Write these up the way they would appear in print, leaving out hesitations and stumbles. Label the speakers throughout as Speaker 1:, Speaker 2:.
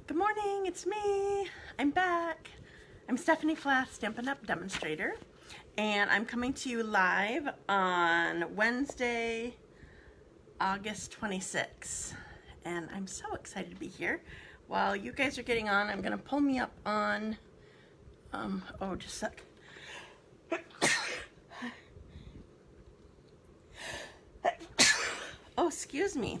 Speaker 1: Good morning, it's me. I'm back. I'm Stephanie Flath, Stampin' Up! Demonstrator, and I'm coming to you live on Wednesday, August 26th. And I'm so excited to be here. While you guys are getting on, I'm going to pull me up on, oh, just a sec. Oh, excuse me.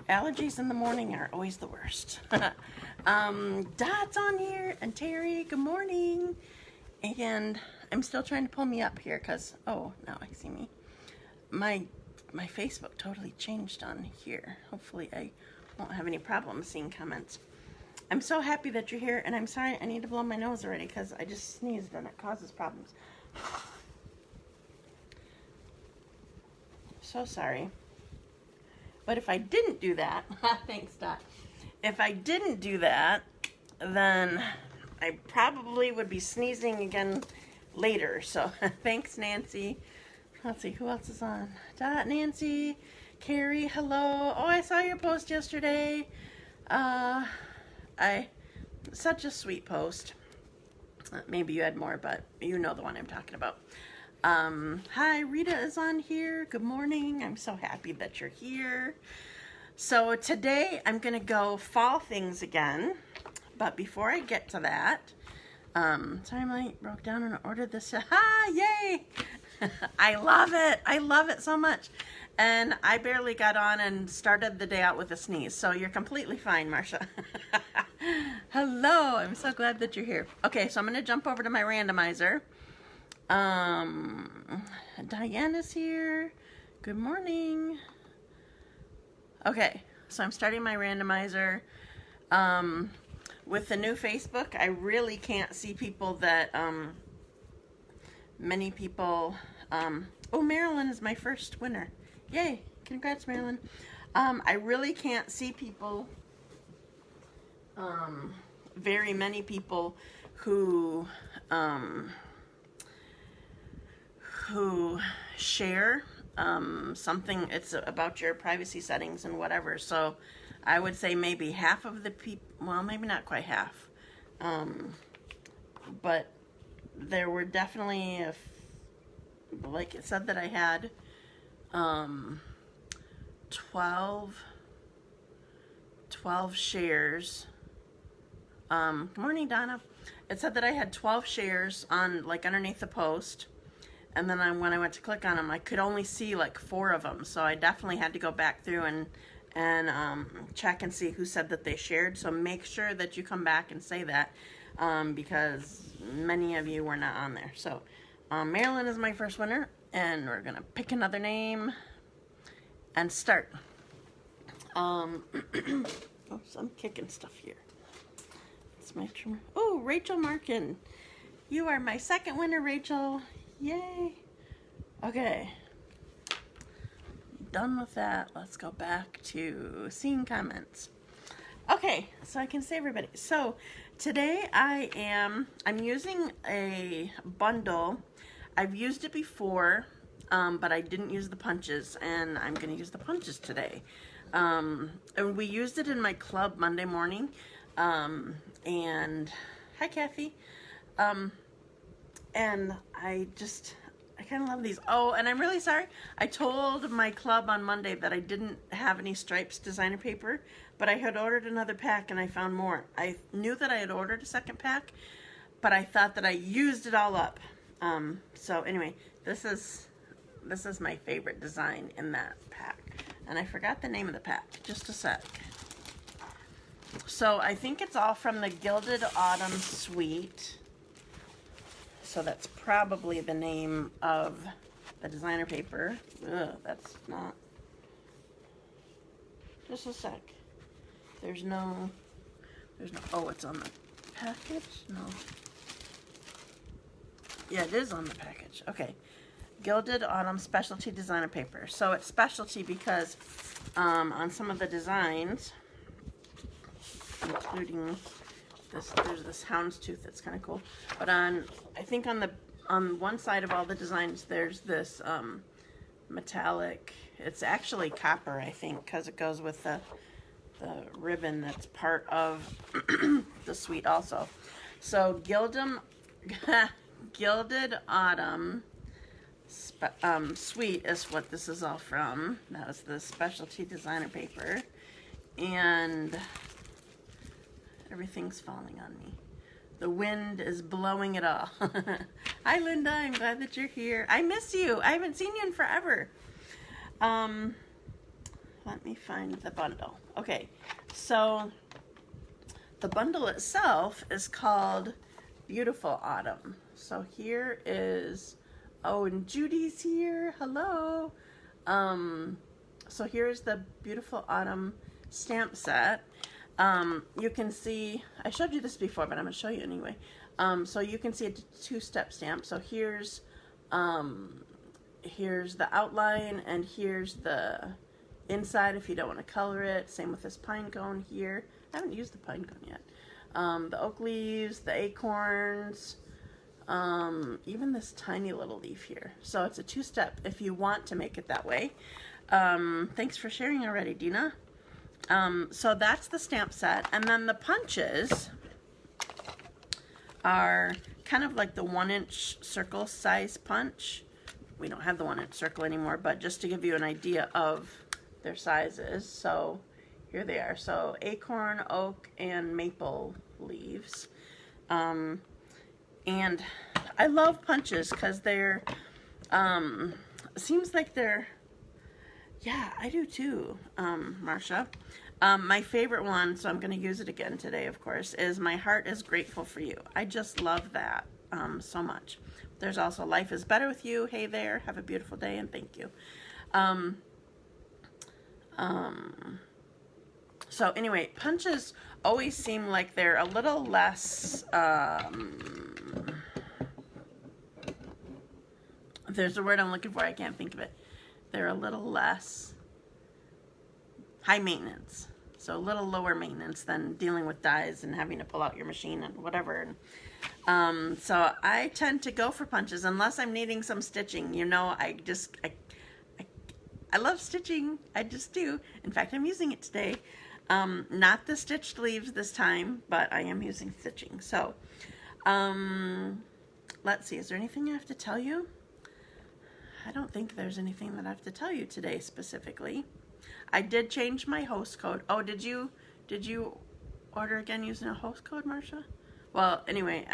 Speaker 1: Allergies in the morning are always the worst. Dot's on here, and Terry, good morning. And I'm still trying to pull me up here because, oh, now I see me. My Facebook totally changed on here. Hopefully I won't have any problems seeing comments. I'm so happy that you're here, and I'm sorry I need to blow my nose already because I just sneezed and it causes problems. So sorry. But if I didn't do that, thanks, Dot. If I didn't do that, then I probably would be sneezing again later. So thanks, Nancy. Let's see, who else is on? Dot, Nancy, Carrie, hello. Oh, I saw your post yesterday. Such a sweet post. Maybe you had more, but you know the one I'm talking about. Hi, Rita is on here. Good morning. I'm so happy that you're here. So today I'm going to go fall things again. But before I get to that, sorry, I broke down and ordered this. Yay! I love it. I love it so much. And I barely got on and started the day out with a sneeze. So you're completely fine, Marcia. Hello. I'm so glad that you're here. Okay, so I'm going to jump over to my randomizer. Diana's here. Good morning. Okay, so I'm starting my randomizer. With the new Facebook, I really can't see people that, many people, oh, Marilyn is my first winner. Yay, congrats, Marilyn. I really can't see people, very many people who share something. It's about your privacy settings and whatever. So I would say maybe half of the people, well, maybe not quite half, but there were definitely, like it said that I had 12 shares. Good morning, Donna. It said that I had 12 shares on, like, underneath the post. And then when I went to click on them, I could only see like 4 of them. So I definitely had to go back through and check and see who said that they shared. So make sure that you come back and say that because many of you were not on there. So Marilyn is my first winner, and we're going to pick another name and start. Oops, I'm kicking stuff here. It's my trimmer. Oh, Rachel Markin. You are my second winner, Rachel. Yay. Okay. Done with that. Let's go back to seeing comments. Okay, so I can see everybody. So today I'm using a bundle. I've used it before, but I didn't use the punches, and I'm going to use the punches today. And we used it in my club Monday morning. And hi, Kathy. And I kind of love these. Oh, and I'm really sorry. I told my club on Monday that I didn't have any stripes designer paper, but I had ordered another pack and I found more. I knew that I had ordered a second pack, but I thought that I used it all up. So anyway, this is my favorite design in that pack. And I forgot the name of the pack. Just a sec. So I think it's all from the Gilded Autumn Suite. So that's probably the name of the designer paper. Ugh, that's not. Just a sec. There's no, oh, it's on the package? No. Yeah, it is on the package. Okay. Gilded Autumn Specialty Designer Paper. So it's specialty because on some of the designs, including there's this houndstooth that's kind of cool, but I think on one side of all the designs there's this metallic, it's actually copper, I think, because it goes with the ribbon that's part of the suite also. So Gilded Autumn Suite is what this is all from. That was the specialty designer paper. And everything's falling on me. The wind is blowing it all. Hi Linda, I'm glad that you're here. I miss you. I haven't seen you in forever. Let me find the bundle. Okay, so the bundle itself is called Beautiful Autumn. So here is, oh, and Judy's here. Hello. So here's the Beautiful Autumn stamp set. You can see, I showed you this before, but I'm going to show you anyway. So you can see a two-step stamp. So here's the outline, and here's the inside if you don't want to color it. Same with this pine cone here. I haven't used the pine cone yet. The oak leaves, the acorns, even this tiny little leaf here. So it's a two-step if you want to make it that way. Thanks for sharing already, Dina. So that's the stamp set, and then the punches are kind of like the 1-inch circle size punch. We don't have the 1-inch circle anymore, but just to give you an idea of their sizes. So here they are. So acorn, oak, and maple leaves. And I love punches because they're, seems like they're, yeah, I do too, Marsha. My favorite one, so I'm going to use it again today, of course, is My Heart is Grateful for You. I just love that so much. There's also Life is Better with You. Hey there, have a beautiful day, and thank you. So anyway, punches always seem like they're a little less, there's a word I'm looking for, I can't think of it. They're a little less high maintenance. So a little lower maintenance than dealing with dies and having to pull out your machine and whatever. So I tend to go for punches unless I'm needing some stitching. You know, I love stitching. I just do. In fact, I'm using it today. Not the stitched leaves this time, but I am using stitching. So let's see. Is there anything I have to tell you? I don't think there's anything that I have to tell you today specifically. I did change my host code. Oh, did you order again using a host code, Marsha? Well, anyway,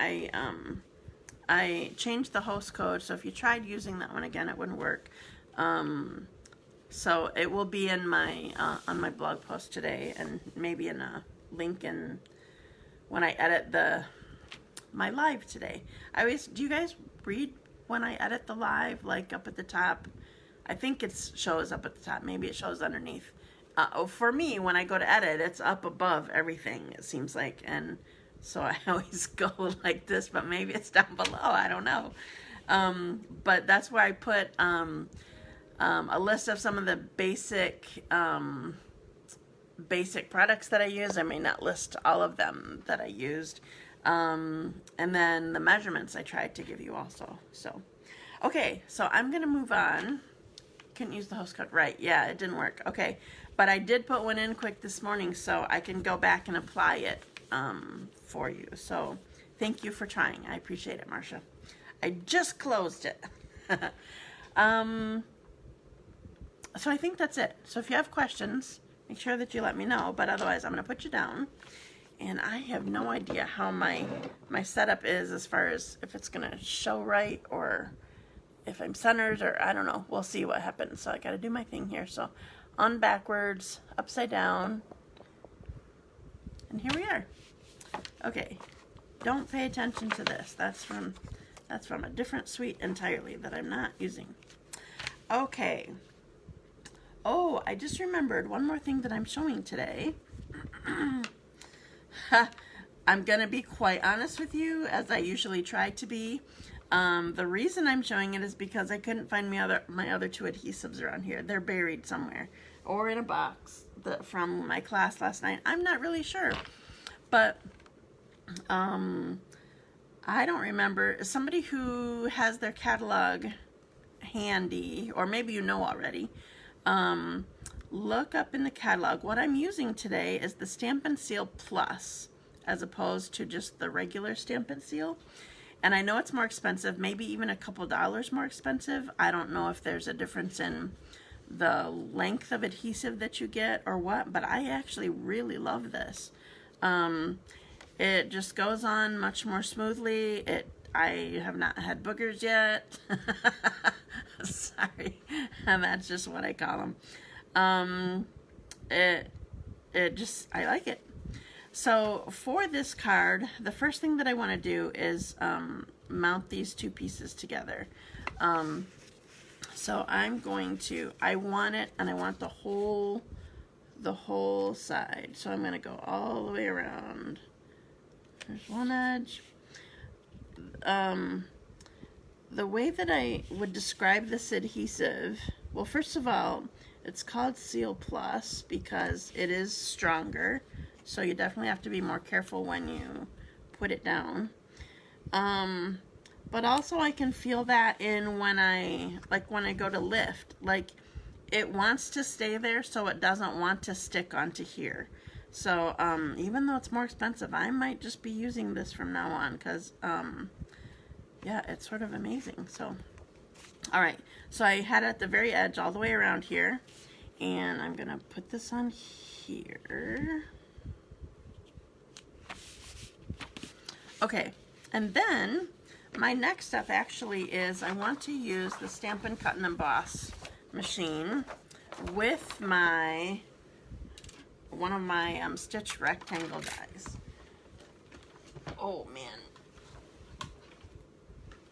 Speaker 1: I changed the host code, so if you tried using that one again, it wouldn't work. So it will be in my on my blog post today, and maybe in a link in when I edit my live today. Do you guys read when I edit the live, like up at the top? I think it shows up at the top. Maybe it shows underneath. For me, when I go to edit, it's up above everything, it seems like. And so I always go like this, but maybe it's down below. I don't know. But that's where I put a list of some of the basic products that I use. I may not list all of them that I used. And then the measurements I tried to give you also. So, okay, so I'm going to move on. Couldn't use the host code. Right, yeah, it didn't work. Okay, but I did put one in quick this morning, so I can go back and apply it for you. So thank you for trying. I appreciate it, Marsha. I just closed it. So I think that's it. So if you have questions, make sure that you let me know, but otherwise I'm going to put you down. And I have no idea how my setup is as far as if it's going to show right or if I'm centered, or I don't know. We'll see what happens. So I got to do my thing here. So on backwards, upside down, and here we are. Okay, don't pay attention to this. That's from a different suite entirely that I'm not using. Okay. Oh, I just remembered one more thing that I'm showing today. I'm gonna be quite honest with you, as I usually try to be. The reason I'm showing it is because I couldn't find my other two adhesives around here. They're buried somewhere or in a box from my class last night. I'm not really sure, but I don't remember. Somebody who has their catalog handy, or maybe you know already, look up in the catalog. What I'm using today is the Stampin Seal PLUS as opposed to just the regular Stampin Seal. And I know it's more expensive, maybe even a couple dollars more expensive. I don't know if there's a difference in the length of adhesive that you get or what, but I actually really love this. It just goes on much more smoothly. I have not had boogers yet. Sorry, and that's just what I call them. I like it. So for this card, the first thing that I want to do is mount these two pieces together. So I'm going to, I want it, and I want the whole side. So I'm going to go all the way around. There's one edge. The way that I would describe this adhesive, well, first of all, it's called Seal Plus because it is stronger. So you definitely have to be more careful when you put it down. But also I can feel that in when I go to lift. Like, it wants to stay there, so it doesn't want to stick onto here. So even though it's more expensive, I might just be using this from now on because, yeah, it's sort of amazing. So, all right. So I had it at the very edge all the way around here. And I'm going to put this on here. Okay, and then my next step actually is I want to use the Stampin' Cut and Emboss machine with one of my stitch rectangle dies. Oh man,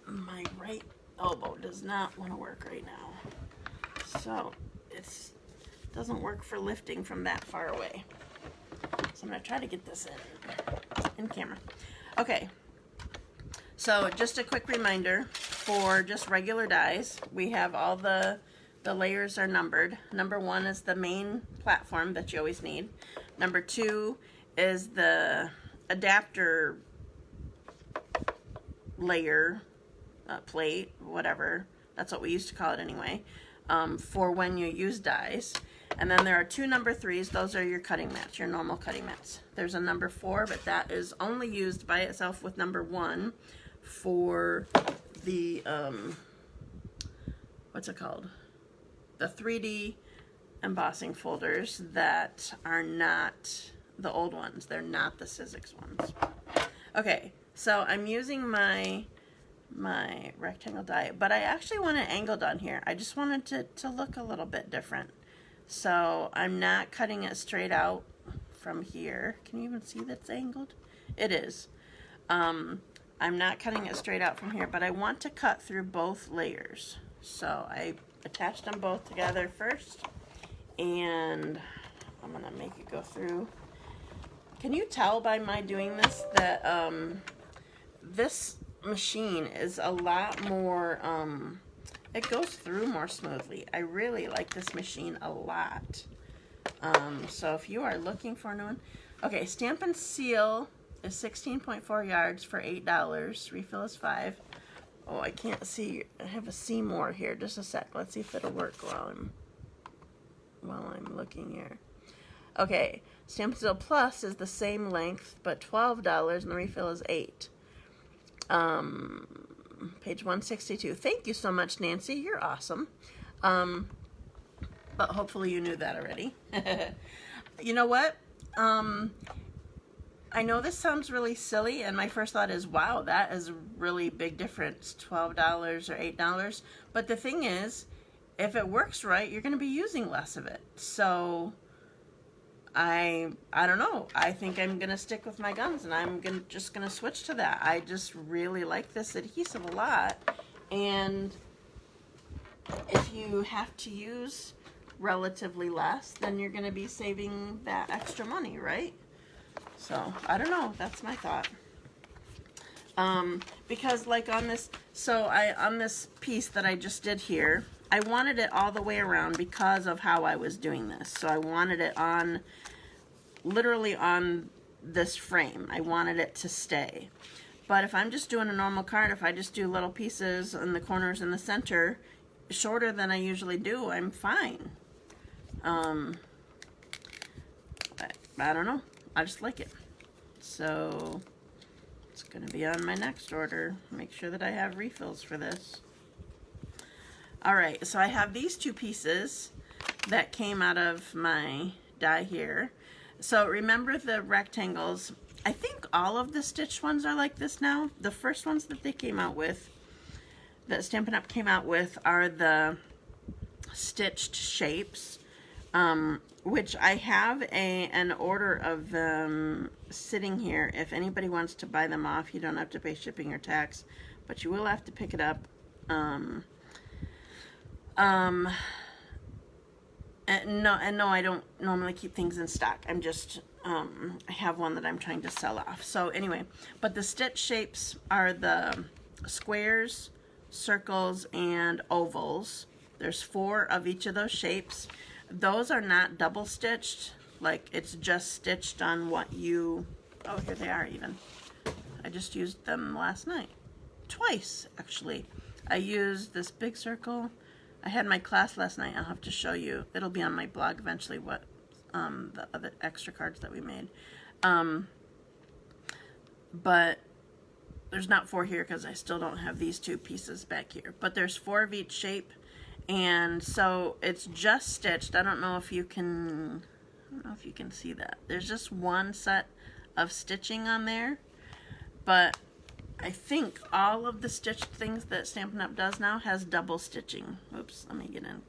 Speaker 1: my right elbow does not want to work right now, so it doesn't work for lifting from that far away. So I'm going to try to get this in camera. Okay, so just a quick reminder, for just regular dies, we have all the layers are numbered. Number 1 is the main platform that you always need. Number 2 is the adapter layer, plate, whatever. That's what we used to call it anyway, for when you use dies. And then there are 2 number 3s. Those are your cutting mats, your normal cutting mats. There's a number 4, but that is only used by itself with number 1 for the, what's it called? The 3D embossing folders that are not the old ones. They're not the Sizzix ones. Okay, so I'm using my rectangle die, but I actually want it angled on here. I just wanted it to look a little bit different. So I'm not cutting it straight out from here. Can you even see that's angled? It is. I'm not cutting it straight out from here, but I want to cut through both layers. So I attached them both together first, and I'm gonna make it go through. Can you tell by my doing this that this machine is a lot more, it goes through more smoothly. I really like this machine a lot. So if you are looking for a new one, okay, Stampin' Seal is 16.4 yards for $8. Refill is $5. Oh, I can't see. I have a see more here. Just a sec. Let's see if it'll work while I'm looking here. Okay, Stampin' Seal Plus is the same length, but $12, and the refill is $8. Page 162. Thank you so much, Nancy. You're awesome. But hopefully you knew that already. You know what? I know this sounds really silly, and my first thought is, wow, that is a really big difference, $12 or $8. But the thing is, if it works right, you're going to be using less of it. So I don't know. I think I'm going to stick with my guns, and I'm just going to switch to that. I just really like this adhesive a lot. And if you have to use relatively less, then you're going to be saving that extra money, right? So, I don't know. That's my thought. Because like on this, on this piece that I just did here, I wanted it all the way around because of how I was doing this. So I wanted it on, literally on this frame. I wanted it to stay. But if I'm just doing a normal card, if I just do little pieces in the corners in the center, shorter than I usually do, I'm fine. I don't know. I just like it. So it's going to be on my next order. Make sure that I have refills for this. All right, so I have these two pieces that came out of my die here. So remember the rectangles. I think all of the stitched ones are like this now. The first ones that they came out with, that Stampin' Up! Came out with, are the stitched shapes, which I have an order of them sitting here. If anybody wants to buy them off, you don't have to pay shipping or tax, but you will have to pick it up. No, I don't normally keep things in stock. I'm just, I have one that I'm trying to sell off. So anyway, but the stitch shapes are the squares, circles, and ovals. There's 4 of each of those shapes. Those are not double stitched, like it's just stitched on what you, oh, here they are even. I just used them last night. Twice, actually. I used this big circle. I had my class last night. I'll have to show you. It'll be on my blog eventually what the other extra cards that we made. But there's not 4 here because I still don't have these 2 pieces back here. But there's 4 of each shape. And so it's just stitched. I don't know if you can see that. There's just one set of stitching on there. But I think all of the stitched things that Stampin' Up! Does now has double stitching. Oops, let me get in.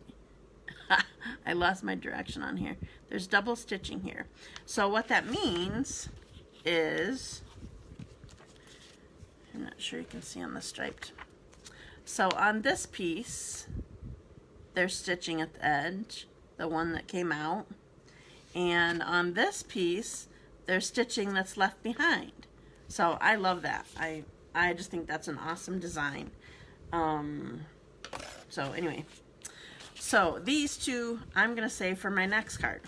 Speaker 1: I lost my direction on here. There's double stitching here. So what that means is, I'm not sure you can see on the striped. So on this piece, there's stitching at the edge, the one that came out. And on this piece, there's stitching that's left behind. So I love that. I just think that's an awesome design. So anyway, so these 2 I'm gonna save for my next card.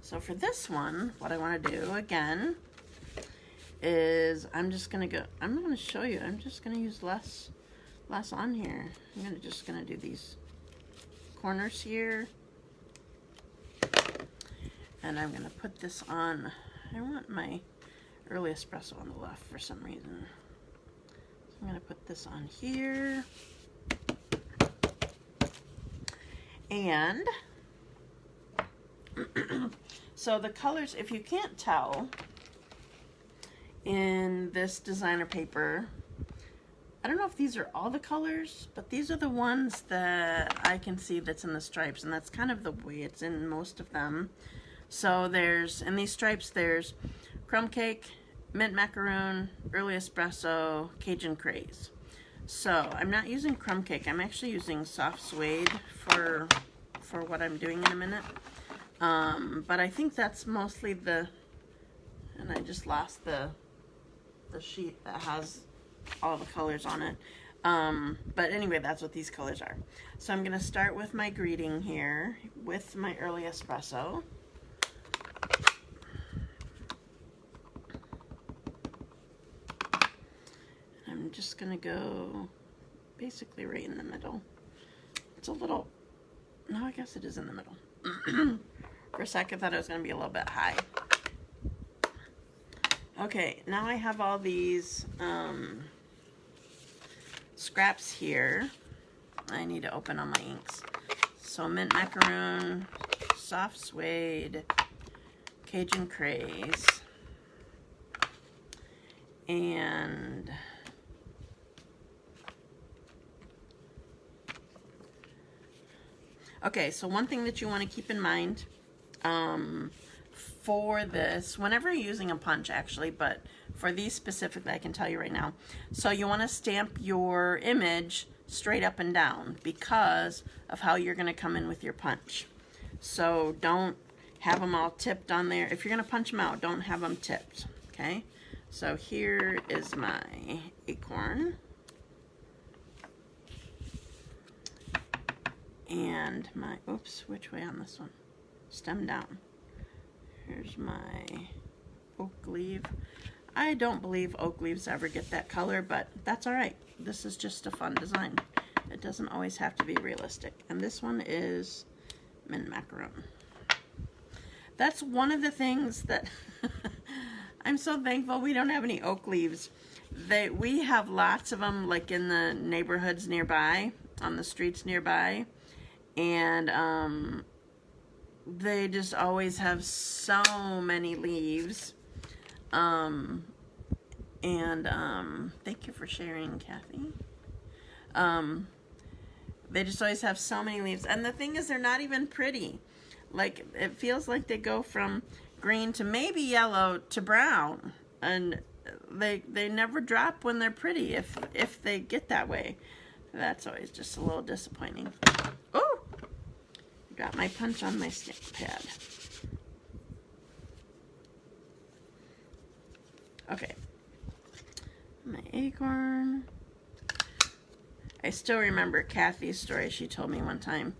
Speaker 1: So for this one, what I want to do again is I'm gonna show you. I'm just gonna use less on here. I'm just gonna do these corners here, and I'm gonna put this on. I want my early espresso on the left for some reason. So I'm going to put this on here. And so the colors, if you can't tell in this designer paper, I don't know if these are all the colors, but these are the ones that I can see that's in the stripes, and that's kind of the way it's in most of them. So there's, in these stripes, there's Crumb Cake, Mint Macaron, Early Espresso, Cajun Craze. So I'm not using Crumb Cake. I'm actually using soft suede for what I'm doing in a minute. But I think that's mostly the, and I just lost the sheet that has all the colors on it. But anyway, that's what these colors are. So I'm going to start with my greeting here with my Early Espresso. I'm just going to go basically right in the middle. It's a little, no, I guess it is in the middle. For a second, I thought it was going to be a little bit high. Okay, now I have all these scraps here. I need to open all my inks. So Mint Macaron, Soft Suede, Cajun Craze, and okay, so one thing that you want to keep in mind for this, whenever you're using a punch actually, but for these specifically, I can tell you right now. So you want to stamp your image straight up and down because of how you're going to come in with your punch. So don't have them all tipped on there. If you're going to punch them out, don't have them tipped, okay? So here is my acorn. And my, oops, which way on this one? Stem down. Here's my oak leaf. I don't believe oak leaves ever get that color, but that's all right. This is just a fun design. It doesn't always have to be realistic. And this one is mint macaron. That's one of the things that I'm so thankful we don't have any oak leaves. We have lots of them, like in the neighborhoods nearby, on the streets nearby, and they just always have so many leaves. Thank you for sharing, Kathy. They just always have so many leaves, and the thing is, they're not even pretty. Like, it feels like they go from green to maybe yellow to brown, and they never drop when they're pretty, if they get that way. That's always just a little disappointing. Oh, got my punch on my stamp pad. Okay, my acorn. I still remember Kathy's story. She told me one time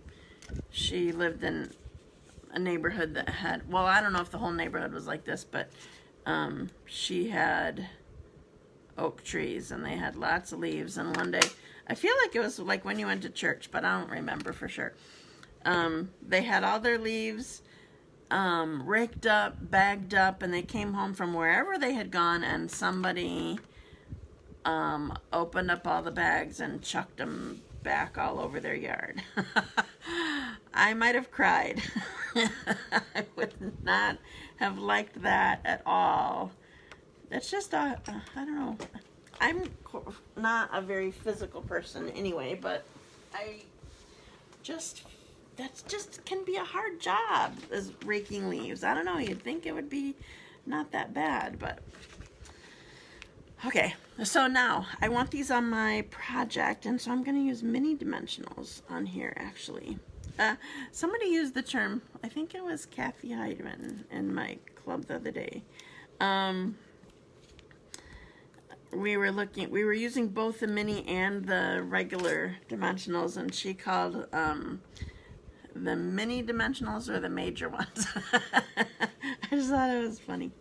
Speaker 1: she lived in a neighborhood that had, well, I don't know if the whole neighborhood was like this, but she had oak trees and they had lots of leaves. And one day, I feel like it was like when you went to church, but I don't remember for sure. They had all their leaves raked up, bagged up, and they came home from wherever they had gone, and somebody opened up all the bags and chucked them back all over their yard. I might have cried. I would not have liked that at all. It's just, I don't know. I'm not a very physical person anyway, but that just can be a hard job, is raking leaves. I don't know, you'd think it would be not that bad, but okay. So now I want these on my project, and so I'm going to use mini dimensionals on here actually. Somebody used the term, I think it was Kathy Heidman in my club the other day. We were using both the mini and the regular dimensionals, and she called the mini dimensionals or the major ones. I just thought it was funny.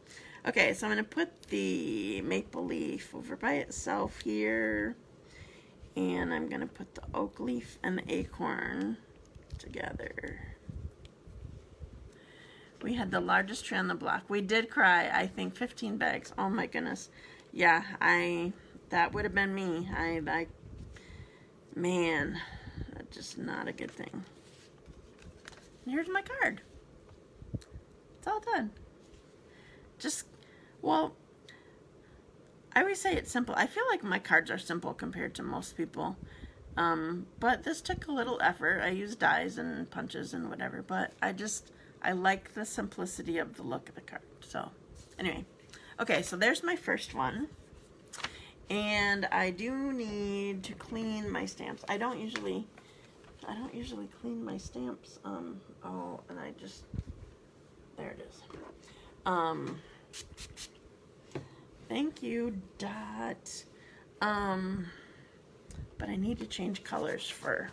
Speaker 1: Okay, so I'm going to put the maple leaf over by itself here, and I'm going to put the oak leaf and the acorn together. We had the largest tree on the block. We did cry, I think, 15 bags. Oh my goodness. Yeah, that would have been me. Man, that's just not a good thing. And here's my card. It's all done. Well, I always say it's simple. I feel like my cards are simple compared to most people. But this took a little effort. I used dies and punches and whatever, but I like the simplicity of the look of the card. So anyway, okay, so there's my first one. And I do need to clean my stamps. I don't usually clean my stamps. Oh, and there it is. Thank you, Dot. But I need to change colors for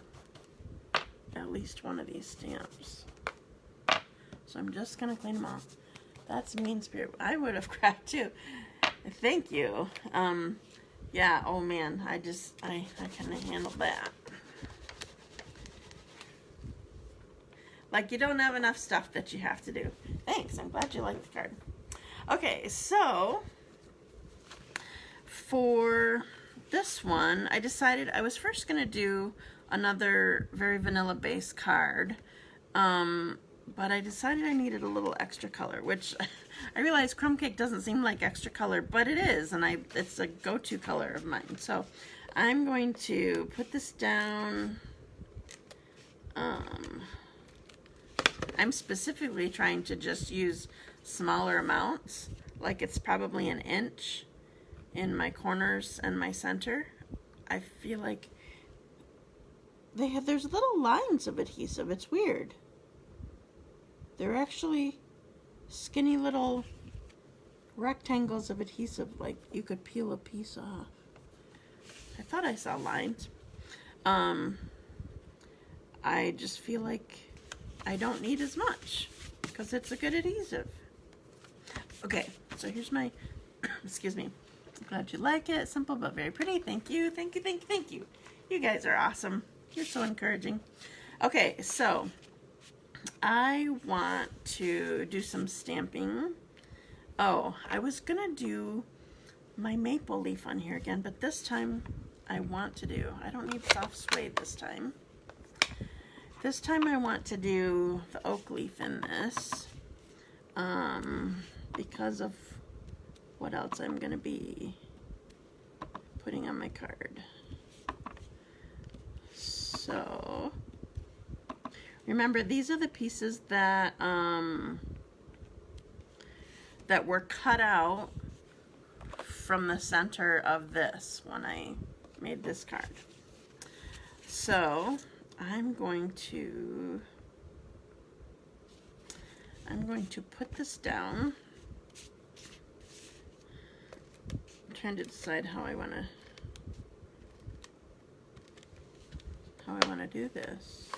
Speaker 1: at least one of these stamps. So I'm just gonna clean them off. That's mean spirit. I would have cried too. Thank you. Yeah, oh man, I couldn't handle that. Like, you don't have enough stuff that you have to do. Thanks, I'm glad you liked the card. Okay, so for this one, I decided I was first going to do another very vanilla base card, but I decided I needed a little extra color, which I realized Crumb Cake doesn't seem like extra color, but it is, and it's a go-to color of mine. So I'm going to put this down. I'm specifically trying to just use smaller amounts, like it's probably an inch in my corners and my center. I feel like there's little lines of adhesive. It's weird. They're actually skinny little rectangles of adhesive, like you could peel a piece off. I thought I saw lines. I just feel like I don't need as much because it's a good adhesive. Okay, so here's my, excuse me. I'm glad you like it. Simple but very pretty. Thank you, thank you, thank you, thank you. You guys are awesome. You're so encouraging. Okay, so I want to do some stamping. Oh, I was gonna do my maple leaf on here again, but this time I want to do, I don't need soft suede this time. This time I want to do the oak leaf in this, because of what else I'm gonna be putting on my card. So, remember, these are the pieces that that were cut out from the center of this when I made this card. So I'm going to put this down. I'm trying to decide how I want to do this.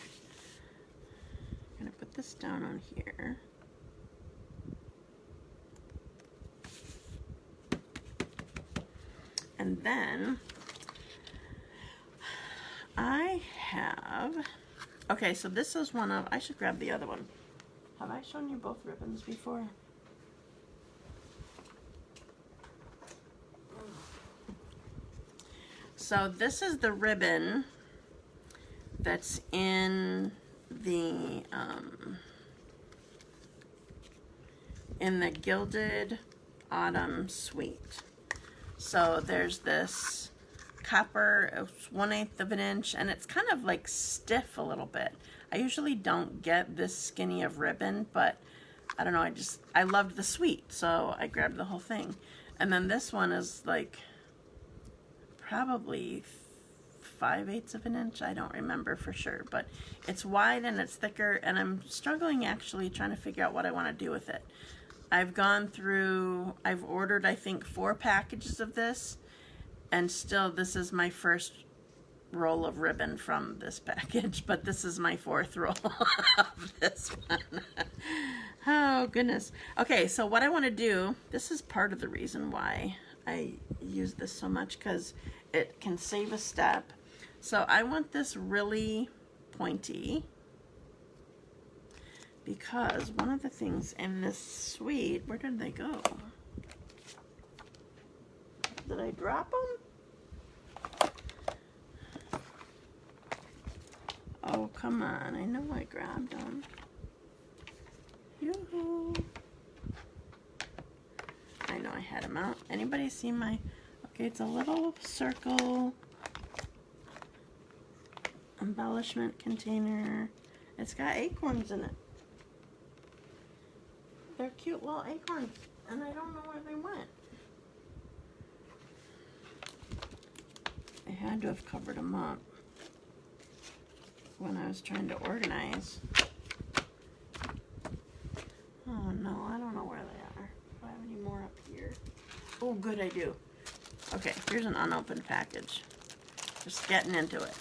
Speaker 1: I'm going to put this down on here. And then I have, okay, so this is one of, I should grab the other one. Have I shown you both ribbons before? So this is the ribbon that's in the Gilded Autumn Suite. So there's this copper, it's 1/8 of an inch, and it's kind of like stiff a little bit. I usually don't get this skinny of ribbon, but I don't know, I loved the suite, so I grabbed the whole thing. And then this one is like probably 5/8 of an inch, I don't remember for sure, but it's wide and it's thicker, and I'm struggling actually trying to figure out what I want to do with it. I've gone through, I've ordered I think 4 packages of this, and still this is my first roll of ribbon from this package, but this is my 4th roll of this one. Oh goodness. Okay, so what I want to do, this is part of the reason why I use this so much, because it can save a step. So I want this really pointy, because one of the things in this suite, where did they go? Did I drop them? Oh, come on. I know I grabbed them. Yoo-hoo. I know I had them out. Anybody see my... Okay, it's a little circle embellishment container. It's got acorns in it. They're cute little acorns, and I don't know where they went. I had to have covered them up when I was trying to organize. Oh no, I don't know where they are. Do I have any more up here? Oh good, I do. Okay, here's an unopened package. Just getting into it.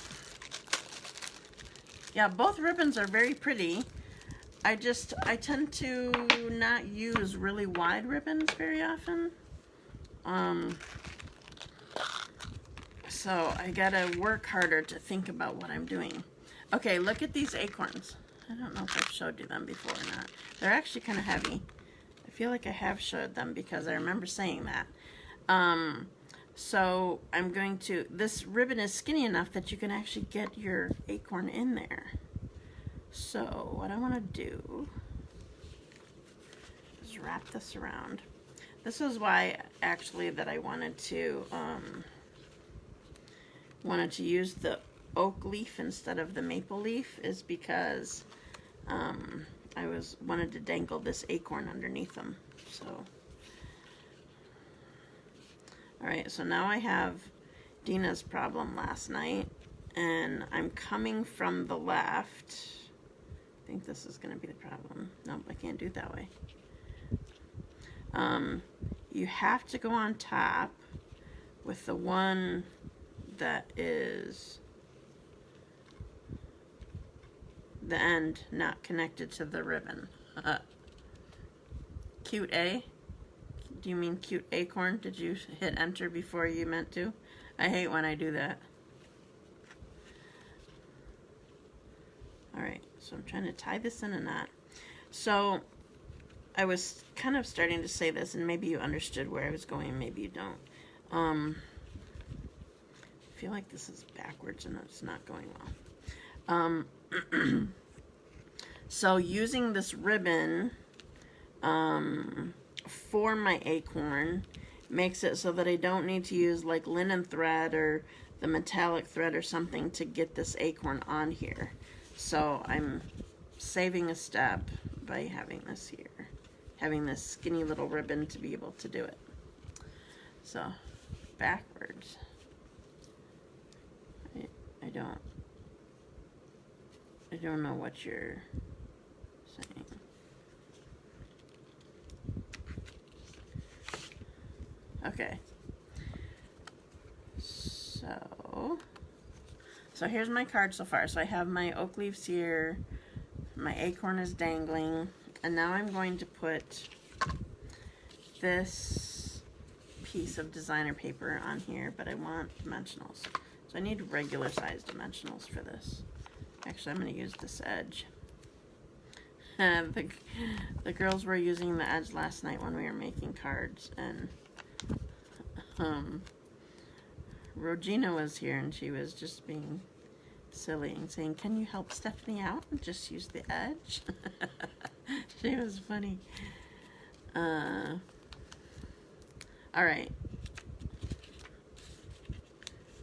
Speaker 1: Yeah, both ribbons are very pretty. I tend to not use really wide ribbons very often. So I gotta work harder to think about what I'm doing. Okay, look at these acorns. I don't know if I've showed you them before or not. They're actually kind of heavy. I feel like I have showed them because I remember saying that. So I'm going to, this ribbon is skinny enough that you can actually get your acorn in there. So what I want to do is wrap this around. This is why actually that I wanted to use the oak leaf instead of the maple leaf, is because I wanted to dangle this acorn underneath them. So all right, so now I have Dina's problem last night, and I'm coming from the left. I think this is going to be the problem. Nope, I can't do it that way. You have to go on top with the one that is the end not connected to the ribbon. Cute A? Do you mean cute acorn? Did you hit enter before you meant to? I hate when I do that. Alright, So I'm trying to tie this in a knot. So I was kind of starting to say this, and maybe you understood where I was going, maybe you don't. I feel like this is backwards and it's not going well. So using this ribbon for my acorn makes it so that I don't need to use like linen thread or the metallic thread or something to get this acorn on here. So I'm saving a step by having this here, having this skinny little ribbon to be able to do it. So backwards. I don't know what you're saying. Okay. So here's my card so far. So I have my oak leaves here, my acorn is dangling, and now I'm going to put this piece of designer paper on here, but I want dimensionals. So I need regular size dimensionals for this. Actually, I'm going to use this edge. The girls were using the edge last night when we were making cards, and Regina was here, and she was just being silly and saying, "Can you help Stephanie out and just use the edge?" She was funny. All right.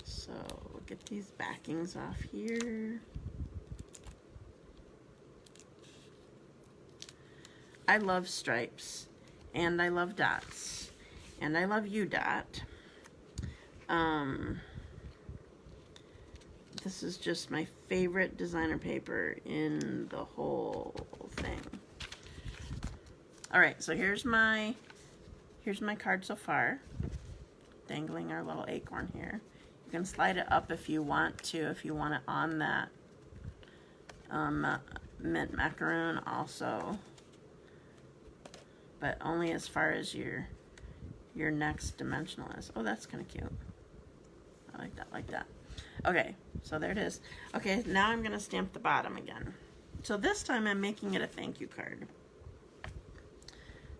Speaker 1: So we'll get these backings off here. I love stripes, and I love dots, and I love you, Dot. This is just my favorite designer paper in the whole thing. All right, so here's my card so far, dangling our little acorn here. You can slide it up if you want to, if you want it on that mint macaron also, but only as far as your next dimensional is. Oh, that's kind of cute. I like that, like that. Okay, so there it is. Okay, now I'm gonna stamp the bottom again. So this time I'm making it a thank you card.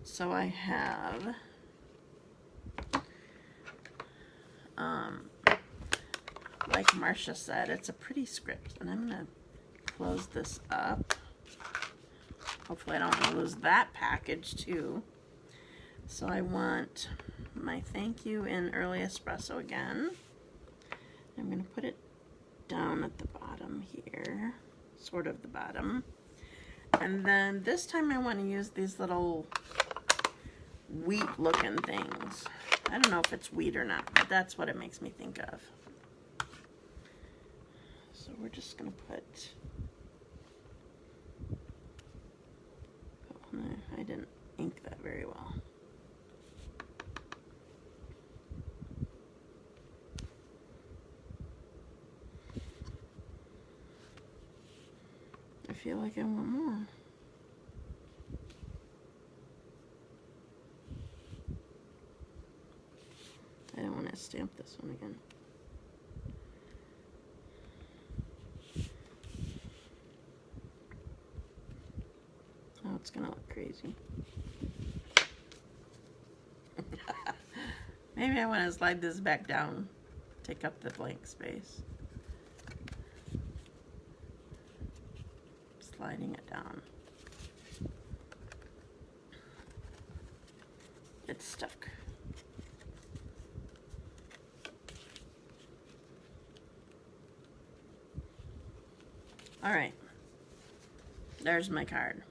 Speaker 1: So I have like Marcia said, it's a pretty script, and I'm gonna close this up. Hopefully I don't lose that package too. So I want my thank you in early espresso again. I'm going to put it down at the bottom here, sort of the bottom. And then this time I want to use these little wheat looking things. I don't know if it's wheat or not, but that's what it makes me think of. So we're just going to put, oh, I didn't ink that very well. I feel like I want more. I don't want to stamp this one again. Oh, it's gonna look crazy. Maybe I want to slide this back down, take up the blank space. Sliding it down. It's stuck. All right. There's my card.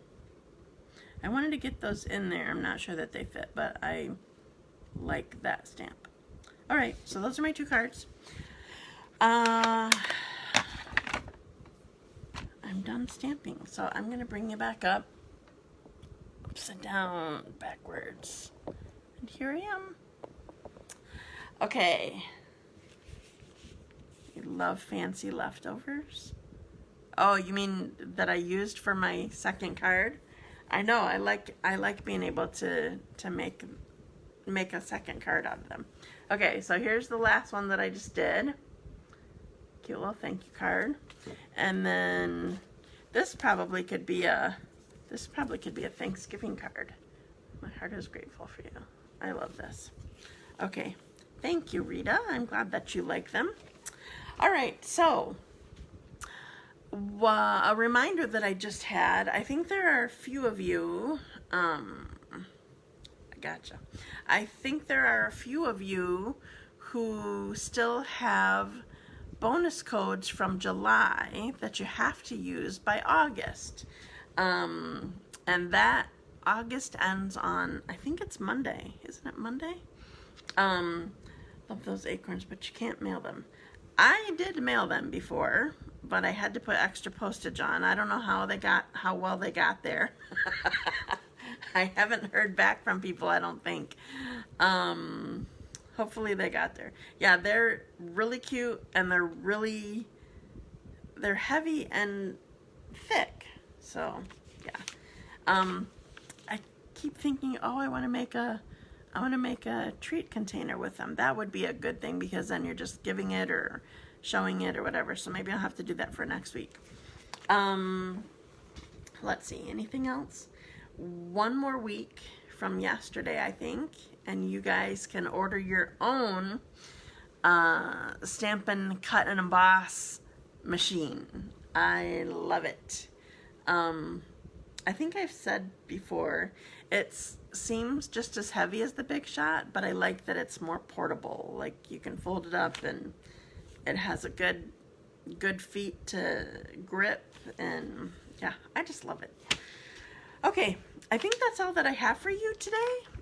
Speaker 1: I wanted to get those in there. I'm not sure that they fit, but I like that stamp. All right, so those are my two cards. I'm done stamping, so I'm gonna bring you back up, upside down, backwards, and here I am. Okay. You love fancy leftovers? Oh, you mean that I used for my second card? I know, I like being able to make a second card out of them. Okay, so here's the last one that I just did. Cute little thank you card. And then This probably could be a Thanksgiving card. My heart is grateful for you. I love this. Okay, thank you, Rita. I'm glad that you like them. All right, so a reminder that I just had. I think there are a few of you. Gotcha. I think there are a few of you who still have bonus codes from July that you have to use by August. And that August ends on, I think it's Monday. Isn't it Monday? Love those acorns, but you can't mail them. I did mail them before, but I had to put extra postage on. I don't know how well they got there. I haven't heard back from people, I don't think. Hopefully they got there. Yeah, they're really cute, and they're heavy and thick. So, yeah. I keep thinking, oh, I want to make a treat container with them. That would be a good thing, because then you're just giving it or showing it or whatever. So maybe I'll have to do that for next week. Let's see, anything else? One more week from yesterday, I think, and you guys can order your own Stampin' Cut and Emboss machine. I love it. I think I've said before, it seems just as heavy as the Big Shot, but I like that it's more portable. Like, you can fold it up, and it has a good feet to grip, and yeah, I just love it. Okay, I think that's all that I have for you today.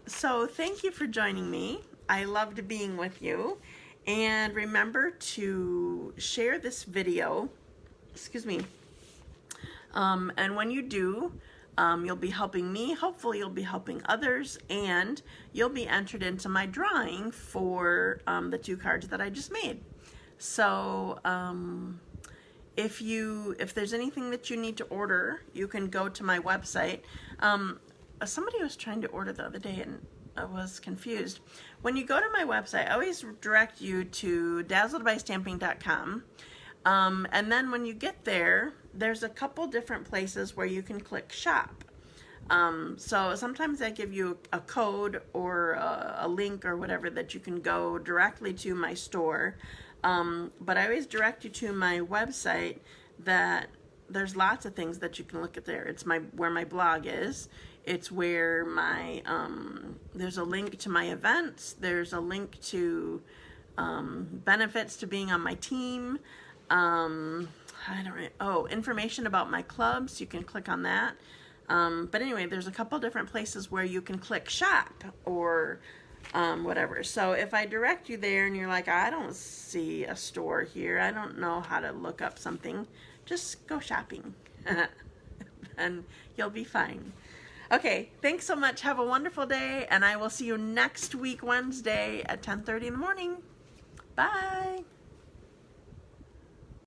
Speaker 1: So thank you for joining me. I loved being with you. And remember to share this video. Excuse me. And when you do, you'll be helping me. Hopefully you'll be helping others. And you'll be entered into my drawing for the 2 cards that I just made. So if there's anything that you need to order, you can go to my website. Somebody was trying to order the other day, and I was confused. When you go to my website, I always direct you to dazzledbystamping.com. And then when you get there, there's a couple different places where you can click shop. So sometimes I give you a code or a link or whatever that you can go directly to my store. But I always direct you to my website, that there's lots of things that you can look at there. It's where my blog is. It's where my, there's a link to my events. There's a link to benefits to being on my team. Information about my clubs. You can click on that. But anyway, there's a couple different places where you can click shop or whatever. So if I direct you there and you're like, I don't see a store here, I don't know how to look up something, just go shopping and you'll be fine. Okay, thanks so much. Have a wonderful day, and I will see you next week, Wednesday at 10:30 in the morning. Bye.